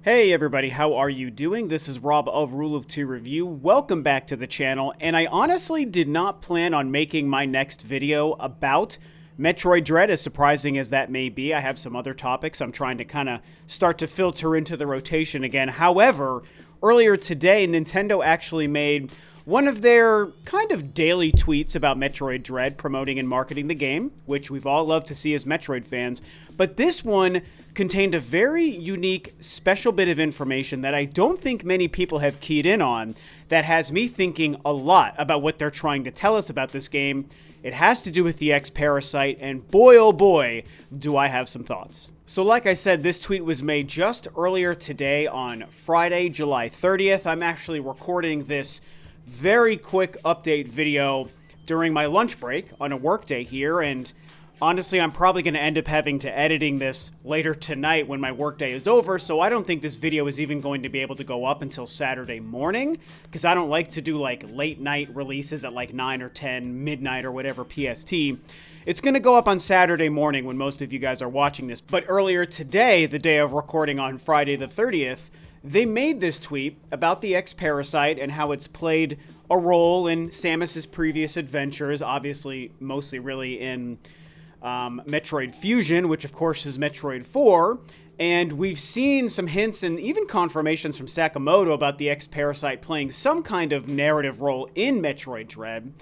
Hey everybody, how are you doing? This is Rob of Rule of Two Review. Welcome back to the channel, and I honestly did not plan on making my next video about Metroid Dread, as surprising as that may be. I have some other topics I'm trying to kind of start to filter into the rotation again. However, earlier today, Nintendo actually made one of their kind of daily tweets about Metroid Dread, promoting and marketing the game, which we've all loved to see as Metroid fans. But this one contained a very unique, special bit of information that I don't think many people have keyed in on, that has me thinking a lot about what they're trying to tell us about this game. It has to do with the X-Parasite, and boy oh boy, do I have some thoughts. So like I said, this tweet was made just earlier today on Friday, July 30th. I'm actually recording this very quick update video during my lunch break on a work day here, and honestly, I'm probably going to end up having to editing this later tonight when my workday is over, so I don't think this video is even going to be able to go up until Saturday morning, because I don't like to do like late night releases at like 9 or 10, midnight or whatever PST. It's going to go up on Saturday morning when most of you guys are watching this, but earlier today, the day of recording on Friday the 30th, they made this tweet about the X-Parasite and how it's played a role in Samus's previous adventures, obviously mostly really in Metroid Fusion, which of course is Metroid 4, and we've seen some hints and even confirmations from Sakamoto about the X-Parasite playing some kind of narrative role in Metroid Dread,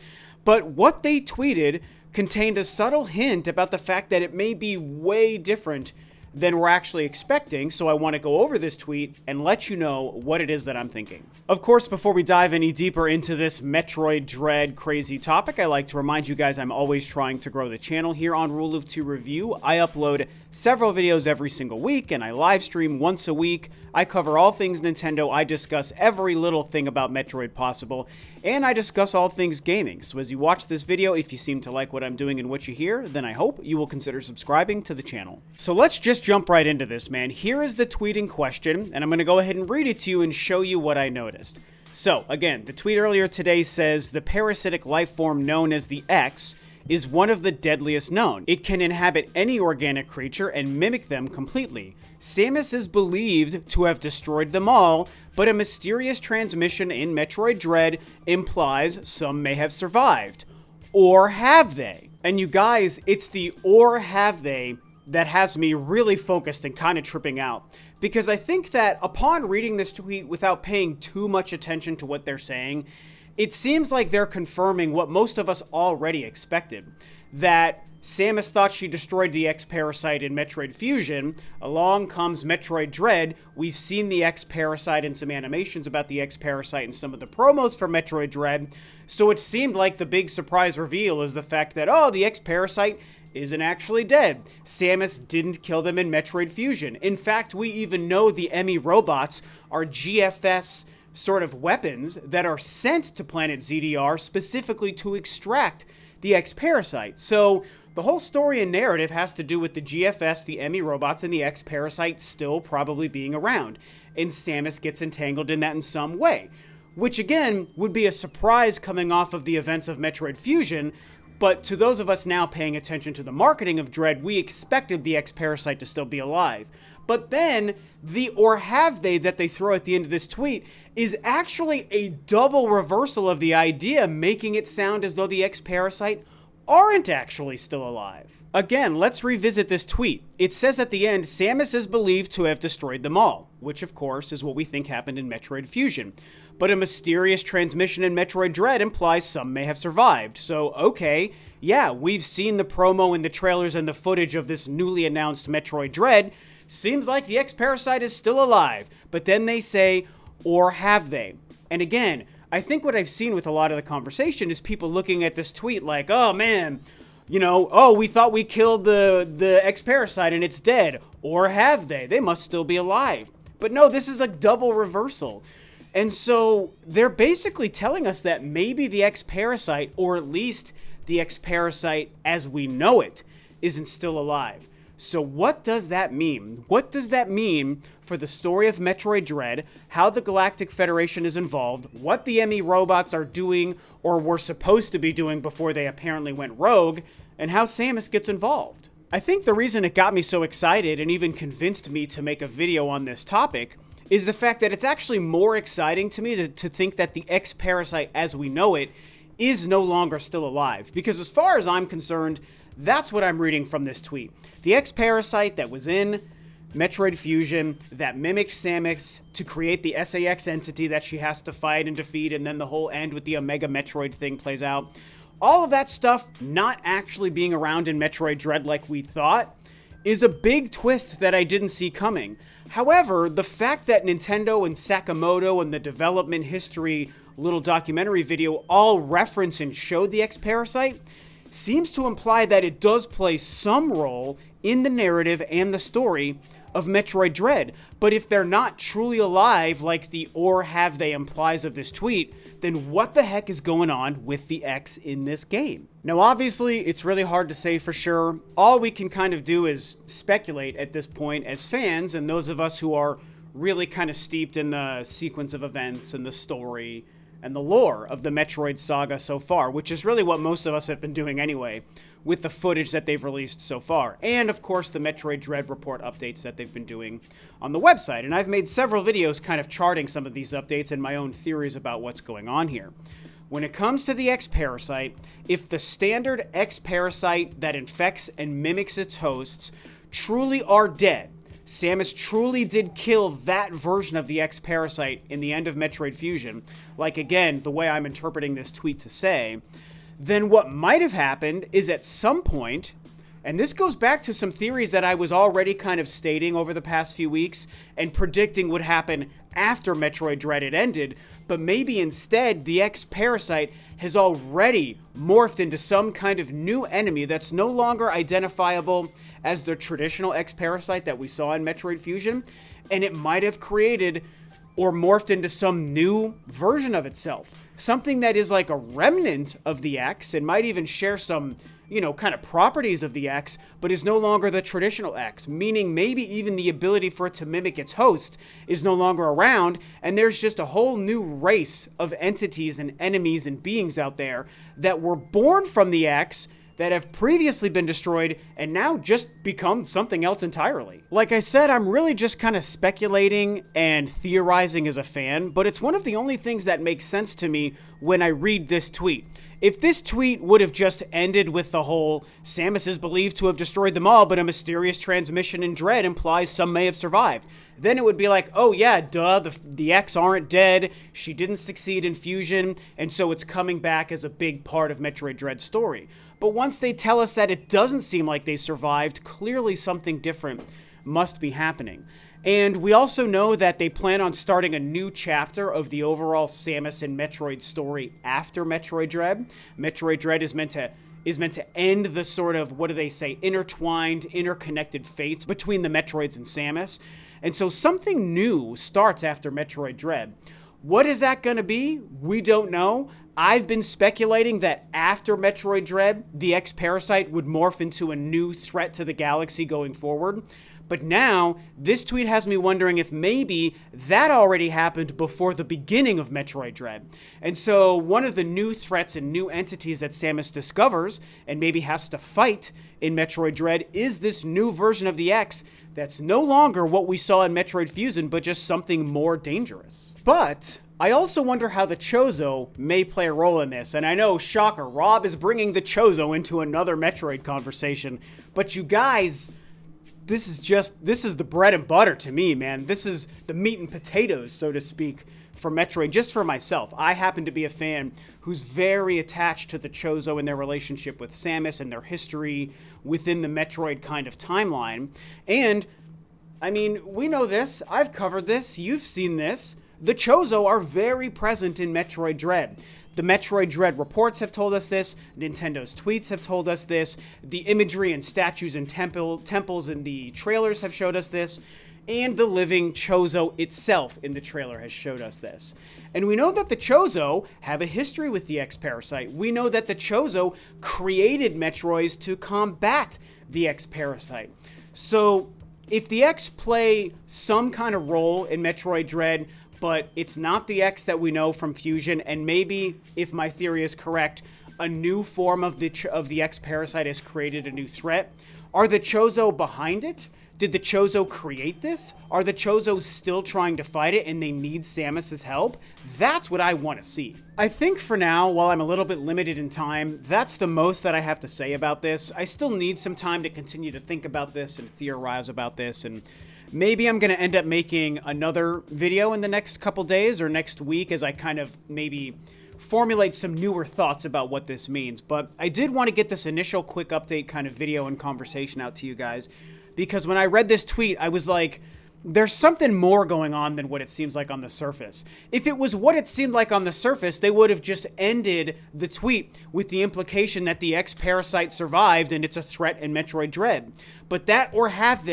but what they tweeted contained a subtle hint about the fact that it may be way different than we're actually expecting, so I want to go over this tweet and let you know what it is that I'm thinking. Of course, before we dive any deeper into this Metroid Dread crazy topic, I like to remind you guys I'm always trying to grow the channel here on Rule of Two Review. I upload several videos every single week, and I live stream once a week. I cover all things Nintendo, I discuss every little thing about Metroid possible, and I discuss all things gaming. So as you watch this video, if you seem to like what I'm doing and what you hear, then I hope you will consider subscribing to the channel. So let's just jump right into this, man. Here is the tweet in question, and I'm going to go ahead and read it to you and show you what I noticed. So, again, the tweet earlier today says, the parasitic life form known as the X is one of the deadliest known. It can inhabit any organic creature and mimic them completely. Samus is believed to have destroyed them all, but a mysterious transmission in Metroid Dread implies some may have survived. Or have they? And you guys, it's the or have they that has me really focused and kind of tripping out. Because I think that upon reading this tweet without paying too much attention to what they're saying, it seems like they're confirming what most of us already expected. That Samus thought she destroyed the X-Parasite in Metroid Fusion. Along comes Metroid Dread. We've seen the X-Parasite and some animations about the X-Parasite in some of the promos for Metroid Dread. So it seemed like the big surprise reveal is the fact that, oh, the X-Parasite isn't actually dead. Samus didn't kill them in Metroid Fusion. In fact, we even know the Emmy robots are GFS sort of weapons that are sent to planet ZDR specifically to extract the X-Parasite. So the whole story and narrative has to do with the GFS, the Emmy robots, and the X-Parasite still probably being around. And Samus gets entangled in that in some way. Which again, would be a surprise coming off of the events of Metroid Fusion, but to those of us now paying attention to the marketing of Dread, we expected the X-Parasite to still be alive. But then, the or have they that they throw at the end of this tweet is actually a double reversal of the idea, making it sound as though the X-Parasite aren't actually still alive. Again, let's revisit this tweet. It says at the end, Samus is believed to have destroyed them all, which of course is what we think happened in Metroid Fusion. But a mysterious transmission in Metroid Dread implies some may have survived. So, okay, yeah, we've seen the promo and the trailers and the footage of this newly announced Metroid Dread. Seems like the X-Parasite is still alive. But then they say, or have they? And again, I think what I've seen with a lot of the conversation is people looking at this tweet like, oh man, you know, oh, we thought we killed the X-Parasite and it's dead. Or have they? They must still be alive. But no, this is a double reversal. And so they're basically telling us that maybe the X-Parasite, or at least the X-Parasite as we know it, isn't still alive. So what does that mean? What does that mean for the story of Metroid Dread, how the Galactic Federation is involved, what the Emmy robots are doing or were supposed to be doing before they apparently went rogue, and how Samus gets involved? I think the reason it got me so excited and even convinced me to make a video on this topic is the fact that it's actually more exciting to me to think that the X-Parasite as we know it is no longer still alive. Because as far as I'm concerned, that's what I'm reading from this tweet. The X-Parasite that was in Metroid Fusion, that mimicked Samus to create the SAX entity that she has to fight and defeat, and then the whole end with the Omega Metroid thing plays out. All of that stuff not actually being around in Metroid Dread like we thought is a big twist that I didn't see coming. However, the fact that Nintendo and Sakamoto and the development history little documentary video all reference and showed the X-Parasite seems to imply that it does play some role in the narrative and the story of Metroid Dread. But if they're not truly alive like the "or have they" implies of this tweet, then what the heck is going on with the X in this game? Now obviously it's really hard to say for sure. All we can kind of do is speculate at this point as fans and those of us who are really kind of steeped in the sequence of events and the story and the lore of the Metroid saga so far, which is really what most of us have been doing anyway, with the footage that they've released so far. And of course the Metroid Dread report updates that they've been doing on the website. And I've made several videos kind of charting some of these updates and my own theories about what's going on here. When it comes to the X-Parasite, if the standard X-Parasite that infects and mimics its hosts truly are dead, Samus truly did kill that version of the X-Parasite in the end of Metroid Fusion, like again, the way I'm interpreting this tweet to say, then what might have happened is at some point, and this goes back to some theories that I was already kind of stating over the past few weeks and predicting would happen after Metroid Dread had ended, but maybe instead the X-Parasite has already morphed into some kind of new enemy that's no longer identifiable as the traditional X-Parasite that we saw in Metroid Fusion, and it might have created or morphed into some new version of itself. Something that is like a remnant of the X and might even share some, kind of properties of the X, but is no longer the traditional X, meaning maybe even the ability for it to mimic its host is no longer around, and there's just a whole new race of entities and enemies and beings out there that were born from the X that have previously been destroyed and now just become something else entirely. Like I said, I'm really just kind of speculating and theorizing as a fan, but it's one of the only things that makes sense to me when I read this tweet. If this tweet would have just ended with the whole Samus is believed to have destroyed them all, but a mysterious transmission in Dread implies some may have survived, then it would be like, oh yeah, duh, the X aren't dead, she didn't succeed in Fusion, and so it's coming back as a big part of Metroid Dread's story. But once they tell us that it doesn't seem like they survived, clearly something different must be happening. And we also know that they plan on starting a new chapter of the overall Samus and Metroid story after Metroid Dread. Metroid Dread is meant to end the sort of, what do they say, intertwined, interconnected fates between the Metroids and Samus. And so something new starts after Metroid Dread. What is that going to be? We don't know. I've been speculating that after Metroid Dread, the X-Parasite would morph into a new threat to the galaxy going forward. But now, this tweet has me wondering if maybe that already happened before the beginning of Metroid Dread. And so one of the new threats and new entities that Samus discovers and maybe has to fight in Metroid Dread is this new version of the X that's no longer what we saw in Metroid Fusion, but just something more dangerous. But I also wonder how the Chozo may play a role in this. And I know, shocker, Rob is bringing the Chozo into another Metroid conversation. But you guys, this is the bread and butter to me, man. This is the meat and potatoes, so to speak, for Metroid, just for myself. I happen to be a fan who's very attached to the Chozo and their relationship with Samus and their history within the Metroid kind of timeline. And, I mean, we know this. I've covered this. You've seen this. The Chozo are very present in Metroid Dread. The Metroid Dread reports have told us this, Nintendo's tweets have told us this, the imagery and statues and temples in the trailers have showed us this, and the living Chozo itself in the trailer has showed us this. And we know that the Chozo have a history with the X-Parasite. We know that the Chozo created Metroids to combat the X-Parasite. So if the X play some kind of role in Metroid Dread, but it's not the X that we know from Fusion, and maybe, if my theory is correct, a new form of the X-Parasite has created a new threat. Are the Chozo behind it? Did the Chozo create this? Are the Chozo still trying to fight it and they need Samus's help? That's what I want to see. I think for now, while I'm a little bit limited in time, that's the most that I have to say about this. I still need some time to continue to think about this and theorize about this, and maybe I'm going to end up making another video in the next couple days or next week as I kind of maybe formulate some newer thoughts about what this means. But I did want to get this initial quick update kind of video and conversation out to you guys, because when I read this tweet, I was like, there's something more going on than what it seems like on the surface. If it was what it seemed like on the surface, they would have just ended the tweet with the implication that the X-Parasite survived and it's a threat in Metroid Dread. But that or have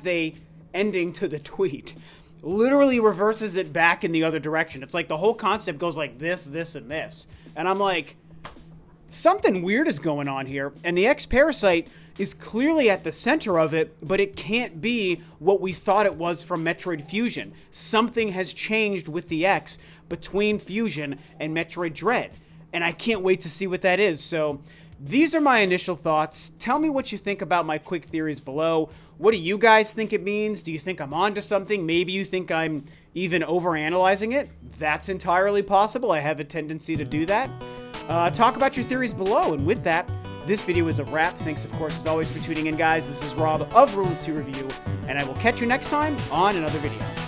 they ending to the tweet literally reverses it back in the other direction. It's like the whole concept goes like this, this, and this. And I'm like, something weird is going on here. And the X-Parasite is clearly at the center of it, but it can't be what we thought it was from Metroid Fusion. Something has changed with the X between Fusion and Metroid Dread, and I can't wait to see what that is. So these are my initial thoughts. Tell me what you think about my quick theories below. What do you guys think it means? Do you think I'm onto something? Maybe you think I'm even overanalyzing it. That's entirely possible. I have a tendency to do that. Talk about your theories below, and with that, this video is a wrap. Thanks, of course, as always, for tuning in, guys. This is Rob of Rule of 2 Review, and I will catch you next time on another video.